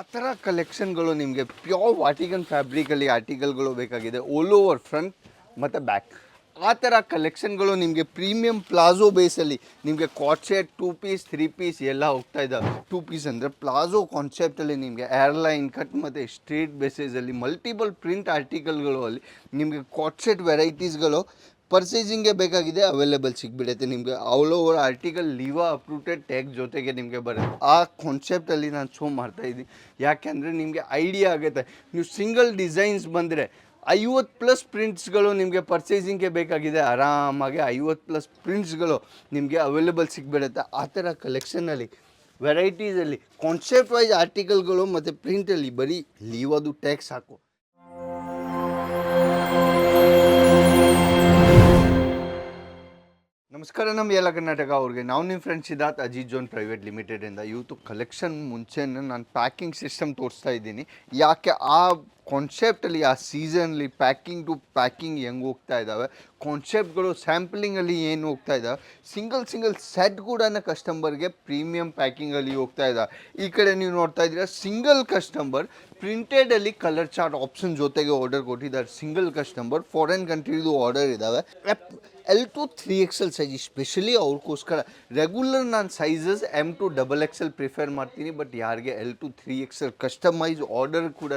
ಆ ಥರ ಕಲೆಕ್ಷನ್ಗಳು ನಿಮಗೆ ಪ್ಯೂರ್ ವಾಟಿಕನ್ ಫ್ಯಾಬ್ರಿಕಲ್ಲಿ ಆರ್ಟಿಕಲ್ಗಳು ಬೇಕಾಗಿದೆ ಆಲ್ ಓವರ್ ಫ್ರಂಟ್ ಮತ್ತು ಬ್ಯಾಕ್. ಆ ಥರ ಕಲೆಕ್ಷನ್ಗಳು ನಿಮಗೆ ಪ್ರೀಮಿಯಂ ಪ್ಲಾಜೋ ಬೇಸಲ್ಲಿ ನಿಮಗೆ ಕಾಟ್ ಸೆಟ್ 2 ಪೀಸ್ 3 ಪೀಸ್ ಎಲ್ಲ ಹೋಗ್ತಾ ಇದ್ದಾವೆ. 2 ಪೀಸ್ ಅಂದರೆ ಪ್ಲಾಜೋ ಕಾನ್ಸೆಪ್ಟಲ್ಲಿ ನಿಮಗೆ ಏರ್ಲೈನ್ ಕಟ್ ಮತ್ತು ಸ್ಟ್ರೀಟ್ ಬೇಸಸಲ್ಲಿ ಮಲ್ಟಿಪಲ್ ಪ್ರಿಂಟ್ ಆರ್ಟಿಕಲ್ಗಳು ಅಲ್ಲಿ ನಿಮಗೆ ಕಾಟ್ ಸೆಟ್ ವೆರೈಟೀಸ್ಗಳು ಪರ್ಚೇಸಿಂಗ್ಗೆ ಬೇಕಾಗಿದೆ ಅವೈಲೇಬಲ್ ಸಿಗ್ಬಿಡುತ್ತೆ ನಿಮಗೆ. All over article Liva approved tag ಜೊತೆಗೆ ನಿಮಗೆ ಬರುತ್ತೆ. ಆ ಕಾನ್ಸೆಪ್ಟಲ್ಲಿ ನಾನು ಶೋ ಮಾಡ್ತಾಯಿದ್ದೀನಿ ಯಾಕೆಂದರೆ ನಿಮಗೆ ಐಡಿಯಾ ಆಗುತ್ತೆ. ನೀವು ಸಿಂಗಲ್ ಡಿಸೈನ್ಸ್ ಬಂದರೆ 50+ ಪ್ರಿಂಟ್ಸ್ಗಳು ನಿಮಗೆ ಪರ್ಚೇಸಿಂಗ್ಗೆ ಬೇಕಾಗಿದೆ ಆರಾಮಾಗಿ 50+ ಪ್ರಿಂಟ್ಸ್ಗಳು ನಿಮಗೆ ಅವೈಲೇಬಲ್ ಸಿಗ್ಬಿಡುತ್ತೆ. ಆ ಥರ ಕಲೆಕ್ಷನಲ್ಲಿ ವೆರೈಟೀಸಲ್ಲಿ ಕಾನ್ಸೆಪ್ಟ್ ವೈಸ್ ಆರ್ಟಿಕಲ್ಗಳು ಮತ್ತು ಪ್ರಿಂಟಲ್ಲಿ ಬರೀ ಲೀವದು ಟ್ಯಾಗ್ ಸಾಕು. ನಮಸ್ಕಾರ ನಮ್ಮ ಎಲ್ಲ ಕರ್ನಾಟಕ ಅವ್ರಿಗೆ. ನಾವು ನಿಮ್ಮ friend Siddharth Ajith zone private ಲಿಮಿಟೆಡಿಂದ. ಇವತ್ತು ಕಲೆಕ್ಷನ್ ಮುಂಚೆನೇ ನಾನು ಪ್ಯಾಕಿಂಗ್ ಸಿಸ್ಟಮ್ ತೋರಿಸ್ತಾ ಇದ್ದೀನಿ. ಯಾಕೆ ಆ ಕಾನ್ಸೆಪ್ಟಲ್ಲಿ ಆ ಸೀಸನ್ಲಿ ಪ್ಯಾಕಿಂಗ್ ಟು ಪ್ಯಾಕಿಂಗ್ ಹೆಂಗೆ ಹೋಗ್ತಾ ಇದ್ದಾವೆ, ಕಾನ್ಸೆಪ್ಟ್ಗಳು ಸ್ಯಾಂಪಲಿಂಗಲ್ಲಿ ಏನು ಹೋಗ್ತಾ ಇದ್ದಾವೆ, ಸಿಂಗಲ್ ಸೆಟ್ ಕೂಡ ಕಸ್ಟಮರ್ಗೆ ಪ್ರೀಮಿಯಂ ಪ್ಯಾಕಿಂಗಲ್ಲಿ ಹೋಗ್ತಾ ಇದ್ದಾವೆ. ಈ ಕಡೆ ನೀವು ನೋಡ್ತಾ ಇದ್ದೀರಾ ಸಿಂಗಲ್ ಕಸ್ಟಮರ್ ಪ್ರಿಂಟೆಡಲ್ಲಿ ಕಲರ್ ಚಾರ್ಟ್ ಆಪ್ಷನ್ ಜೊತೆಗೆ ಆರ್ಡರ್ ಕೊಟ್ಟಿದ್ದಾರೆ. ಸಿಂಗಲ್ ಕಸ್ಟಮರ್ ಫಾರಿನ್ ಕಂಟ್ರಿದು ಆರ್ಡರ್ ಇದ್ದಾವೆ. L to 3XL size specially ಅವ್ರಿಗೋಸ್ಕರ. ರೆಗ್ಯುಲರ್ ನಾನು sizes M to XXL prefer ಮಾಡ್ತೀನಿ. ಬಟ್ ಯಾರಿಗೆ L to 3XL customise order ಕೂಡ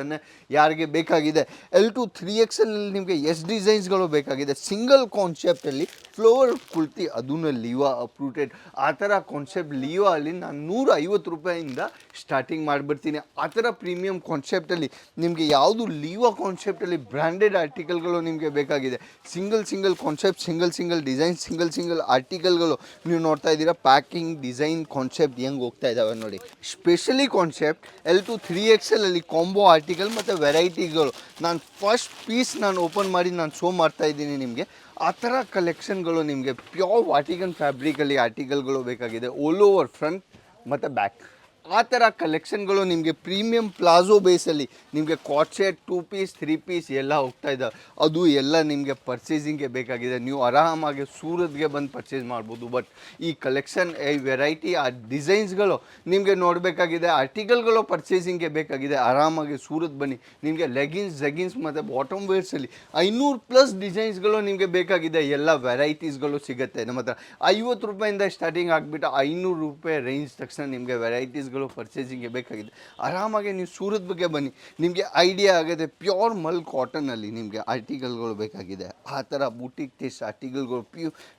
ಯಾರಿಗೆ ಬೇಕಾಗಿದೆ, L to 3XL ನಿಮಗೆ ಎಷ್ಟು ಡಿಸೈನ್ಸ್ಗಳು ಬೇಕಾಗಿದೆ ಸಿಂಗಲ್ ಕಾನ್ಸೆಪ್ಟಲ್ಲಿ ಫ್ಲೋರ್ ಕುಳ್ತಿ ಅದನ್ನು ಲೀವಾ ಅಪ್ರೂಟೆಡ್ ಆ ಥರ ಕಾನ್ಸೆಪ್ಟ್ ಲೀವಾ ಅಲ್ಲಿ ನಾನು 150 ರೂಪಾಯಿಂದ ಸ್ಟಾರ್ಟಿಂಗ್ ಮಾಡಿಬಿಡ್ತೀನಿ. ಆ ಥರ ಪ್ರೀಮಿಯಂ ಕಾನ್ಸೆಪ್ಟಲ್ಲಿ ನಿಮಗೆ ಯಾವುದು ಲೀವಾ ಕಾನ್ಸೆಪ್ಟಲ್ಲಿ ಬ್ರ್ಯಾಂಡೆಡ್ ಆರ್ಟಿಕಲ್ಗಳು ನಿಮಗೆ ಬೇಕಾಗಿದೆ, single concept single design single ಆರ್ಟಿಕಲ್ಗಳು ನೀವು ನೋಡ್ತಾ ಇದ್ದೀರಾ. ಪ್ಯಾಕಿಂಗ್ ಡಿಸೈನ್ ಕಾನ್ಸೆಪ್ಟ್ ಹೆಂಗೆ ಹೋಗ್ತಾ ಇದ್ದಾವೆ ನೋಡಿ. Specially concept L to 3XL ಅಲ್ಲಿ ಕಾಂಬೋ ಆರ್ಟಿಕಲ್ ಮತ್ತು ವೆರೈಟಿಗಳು ನಾನು ಫಸ್ಟ್ ಪೀಸ್ ನಾನು ಓಪನ್ ಮಾಡಿ ನಾನು ಶೋ ಮಾಡ್ತಾ ಇದ್ದೀನಿ ನಿಮಗೆ. ಆ ಥರ ಕಲೆಕ್ಷನ್ಗಳು ನಿಮಗೆ ಪ್ಯೂರ್ ವಾಟಿಕನ್ ಫ್ಯಾಬ್ರಿಕಲ್ಲಿ ಆರ್ಟಿಕಲ್ಗಳು ಬೇಕಾಗಿದೆ ಆಲ್ ಓವರ್ ಫ್ರಂಟ್ ಮತ್ತು ಬ್ಯಾಕ್. ಆ ಥರ ಕಲೆಕ್ಷನ್ಗಳು ನಿಮಗೆ ಪ್ರೀಮಿಯಂ ಪ್ಲಾಜೋ ಬೇಸಲ್ಲಿ ನಿಮಗೆ ಕಾಟ್ ಸೆಟ್ 2 ಪೀಸ್ 3 ಪೀಸ್ ಎಲ್ಲ ಹೋಗ್ತಾ ಇದ್ದಾವೆ. ಅದು ಎಲ್ಲ ನಿಮಗೆ ಪರ್ಚೇಸಿಂಗ್ಗೆ ಬೇಕಾಗಿದೆ. ನೀವು ಆರಾಮಾಗಿ ಸೂರತ್ಗೆ ಬಂದು ಪರ್ಚೇಸ್ ಮಾಡ್ಬೋದು. ಬಟ್ ಈ ಕಲೆಕ್ಷನ್ ಈ ವೆರೈಟಿ ಆ ಡಿಸೈನ್ಸ್ಗಳು ನಿಮಗೆ ನೋಡಬೇಕಾಗಿದೆ, ಆರ್ಟಿಕಲ್ಗಳು ಪರ್ಚೇಸಿಂಗ್ಗೆ ಬೇಕಾಗಿದೆ ಆರಾಮಾಗಿ ಸೂರತ್ ಬನ್ನಿ. ನಿಮಗೆ ಲೆಗಿನ್ಸ್ ಜೆಗಿನ್ಸ್ ಮತ್ತು ಬಾಟಮ್ ವೇರ್ಸಲ್ಲಿ 500+ ಡಿಸೈನ್ಸ್ಗಳು ನಿಮಗೆ ಬೇಕಾಗಿದೆ. ಎಲ್ಲ ವೆರೈಟೀಸ್ಗಳು ಸಿಗುತ್ತೆ ನಮ್ಮ ಹತ್ರ. 50 ರೂಪಾಯಿಂದ ಸ್ಟಾರ್ಟಿಂಗ್ ಆಗಿಬಿಟ್ಟು 500 ರೂಪಾಯಿ ರೇಂಜ್ ತಕ್ಷಣ ನಿಮಗೆ ವೆರೈಟೀಸ್ ಪರ್ಚೇಸಿಂಗ್ಗೆ ಬೇಕಾಗಿದೆ. ಆರಾಮಾಗಿ ನೀವು ಸೂರತ್ ಬಗ್ಗೆ ಬನ್ನಿ, ನಿಮಗೆ ಐಡಿಯಾ ಆಗುತ್ತೆ. ಪ್ಯೂರ್ ಮಲ್ ಕಾಟನಲ್ಲಿ ನಿಮಗೆ ಆರ್ಟಿಕಲ್ಗಳು ಬೇಕಾಗಿದೆ. ಆ ಥರ ಬೂಟಿಕ್ ಟೇಸ್ಟ್ ಆರ್ಟಿಕಲ್ಗಳು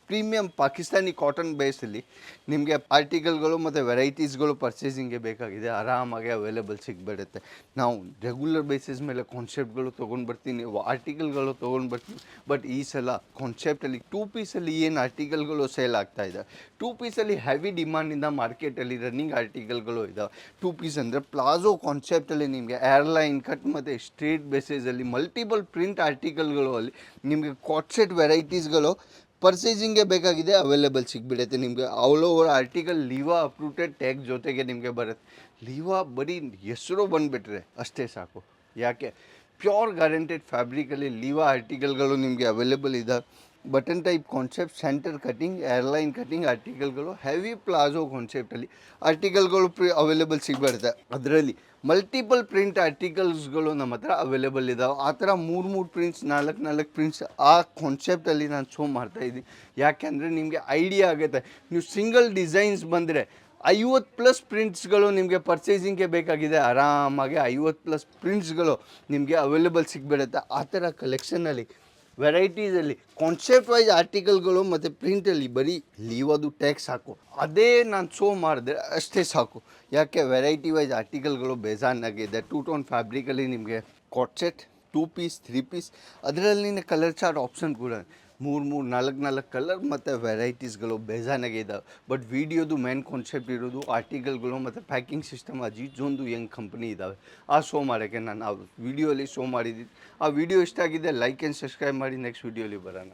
ಪ್ರೀಮಿಯಂ ಪಾಕಿಸ್ತಾನಿ ಕಾಟನ್ ಬೇಸಲ್ಲಿ ನಿಮಗೆ ಆರ್ಟಿಕಲ್ಗಳು ಮತ್ತು ವೆರೈಟೀಸ್ಗಳು ಪರ್ಚೇಸಿಂಗ್ಗೆ ಬೇಕಾಗಿದೆ ಆರಾಮಾಗಿ ಅವೈಲೇಬಲ್ ಸಿಗ್ಬಿಡುತ್ತೆ. ನಾವು ರೆಗ್ಯುಲರ್ ಬೇಸಿಸ್ ಮೇಲೆ ಕಾನ್ಸೆಪ್ಟ್ಗಳು ತೊಗೊಂಡು ಬರ್ತೀನಿ, ಆರ್ಟಿಕಲ್ಗಳು ತೊಗೊಂಡು ಬರ್ತೀನಿ. ಬಟ್ ಈ ಸಲ ಕಾನ್ಸೆಪ್ಟಲ್ಲಿ 2 ಪೀಸಲ್ಲಿ ಏನು ಆರ್ಟಿಕಲ್ಗಳು ಸೇಲ್ ಆಗ್ತಾ ಇದೆ, 2 ಪೀಸಲ್ಲಿ ಹೆವಿ ಡಿಮಾಂಡಿಂದ ಮಾರ್ಕೆಟಲ್ಲಿ ರನ್ನಿಂಗ್ ಆರ್ಟಿಕಲ್ಗಳು ಇದ್ದಾವೆ. 2 ಪೀಸ್ ಅಂದರೆ ಪ್ಲಾಜೋ ಕಾನ್ಸೆಪ್ಟಲ್ಲಿ ನಿಮಗೆ ಏರ್ಲೈನ್ ಕಟ್ ಮತ್ತು ಸ್ಟ್ರೀಟ್ ಬೇಸಸಲ್ಲಿ ಮಲ್ಟಿಪಲ್ ಪ್ರಿಂಟ್ ಆರ್ಟಿಕಲ್ಗಳು ಅಲ್ಲಿ ನಿಮಗೆ ಕಾಟ್ ಸೆಟ್ ವೆರೈಟೀಸ್ಗಳು ಪರ್ಚೇಸಿಂಗ್ಗೆ ಬೇಕಾಗಿದೆ ಅವೈಲೇಬಲ್ ಸಿಗ್ಬಿಡುತ್ತೆ ನಿಮಗೆ. All over article Liva ಅಪ್ರೂಟೆಡ್ tag ಜೊತೆಗೆ ನಿಮಗೆ ಬರುತ್ತೆ. ಲೀವಾ ಬರೀ ಹೆಸರು ಬಂದುಬಿಟ್ರೆ ಅಷ್ಟೇ ಸಾಕು. ಯಾಕೆ ಪ್ಯೂರ್ ಗ್ಯಾರಂಟೆಡ್ ಫ್ಯಾಬ್ರಿಕಲ್ಲಿ ಲೀವಾ ಆರ್ಟಿಕಲ್ಗಳು ನಿಮಗೆ ಅವೈಲೇಬಲ್ ಇದ್ದಾವೆ. Button type concept centre cutting airline cutting ಆರ್ಟಿಕಲ್ಗಳು ಹೆವಿ ಪ್ಲಾಜೋ ಕಾನ್ಸೆಪ್ಟಲ್ಲಿ ಆರ್ಟಿಕಲ್ಗಳು ಅವೈಲೇಬಲ್ ಸಿಗ್ಬಾರ್ದೆ. ಅದರಲ್ಲಿ ಮಲ್ಟಿಪಲ್ ಪ್ರಿಂಟ್ ಆರ್ಟಿಕಲ್ಸ್ಗಳು ನಮ್ಮ ಹತ್ರ ಅವೈಲೇಬಲ್ ಇದ್ದಾವೆ. ಆ ಥರ 3 ಪ್ರಿಂಟ್ಸ್ 4 ಪ್ರಿಂಟ್ಸ್ ಆ ಕಾನ್ಸೆಪ್ಟಲ್ಲಿ ನಾನು ಶೋ ಮಾಡ್ತಾಯಿದ್ದೀನಿ. ಯಾಕೆಂದರೆ ನಿಮಗೆ ಐಡಿಯಾ ಆಗುತ್ತೆ. ನೀವು ಸಿಂಗಲ್ ಡಿಸೈನ್ಸ್ ಬಂದರೆ 50+ ಪ್ರಿಂಟ್ಸ್ಗಳು ನಿಮಗೆ ಪರ್ಚೇಸಿಂಗ್ಗೆ ಬೇಕಾಗಿದೆ ಆರಾಮಾಗಿ 50+ ಪ್ರಿಂಟ್ಸ್ಗಳು ನಿಮಗೆ ಅವೈಲೇಬಲ್ ಸಿಗ್ಬಿಡುತ್ತೆ. ಆ ಥರ ಕಲೆಕ್ಷನಲ್ಲಿ ವೆರೈಟೀಸಲ್ಲಿ ಕಾನ್ಸೆಪ್ಟ್ ವೈಸ್ ಆರ್ಟಿಕಲ್ಗಳು ಮತ್ತು ಪ್ರಿಂಟಲ್ಲಿ ಬರೀ ಲೀವದು ಟ್ಯಾಗ್ ಸಾಕು. ಅದೇ ನಾನು ಶೋ ಮಾಡಿದ್ರೆ ಅಷ್ಟೇ ಸಾಕು. ಯಾಕೆ ವೆರೈಟಿ ವೈಸ್ ಆರ್ಟಿಕಲ್ಗಳು ಬೇಜಾನಾಗಿದೆ. 2 ಟೋನ್ ಫ್ಯಾಬ್ರಿಕಲ್ಲಿ ನಿಮಗೆ ಕಾಟ್ ಸೆಟ್ 2 ಪೀಸ್ 3 ಪೀಸ್ ಅದರಲ್ಲಿ ಕಲರ್ ಚಾರ್ಟ್ ಆಪ್ಷನ್ ಕೂಡ 4 ಕಲರ್ ಮತ್ತು ವೆರೈಟೀಸ್ಗಳು ಬೇಜಾನಾಗೆ ಇದ್ದಾವೆ. ಬಟ್ ವಿಡಿಯೋದು ಮೇನ್ ಕಾನ್ಸೆಪ್ಟ್ ಇರೋದು ಆರ್ಟಿಕಲ್ಗಳು ಮತ್ತು ಪ್ಯಾಕಿಂಗ್ ಸಿಸ್ಟಮ್ ಅಜಿತ್ ಜೋನ್ದು ಹೆಂಗೆ ಕಂಪ್ನಿ ಇದ್ದಾವೆ ಆ ಶೋ ಮಾಡೋಕ್ಕೆ ನಾನು ಆ ವಿಡಿಯೋಲಿ ಶೋ ಮಾಡಿದ್ದೀನಿ. ಆ ವಿಡಿಯೋ ಇಷ್ಟ ಆಗಿದೆ ಲೈಕ್ ಆ್ಯಂಡ್ ಸಬ್ಸ್ಕ್ರೈಬ್ ಮಾಡಿ. ನೆಕ್ಸ್ಟ್ ವಿಡಿಯೋಲಿ ಬರೋಣ.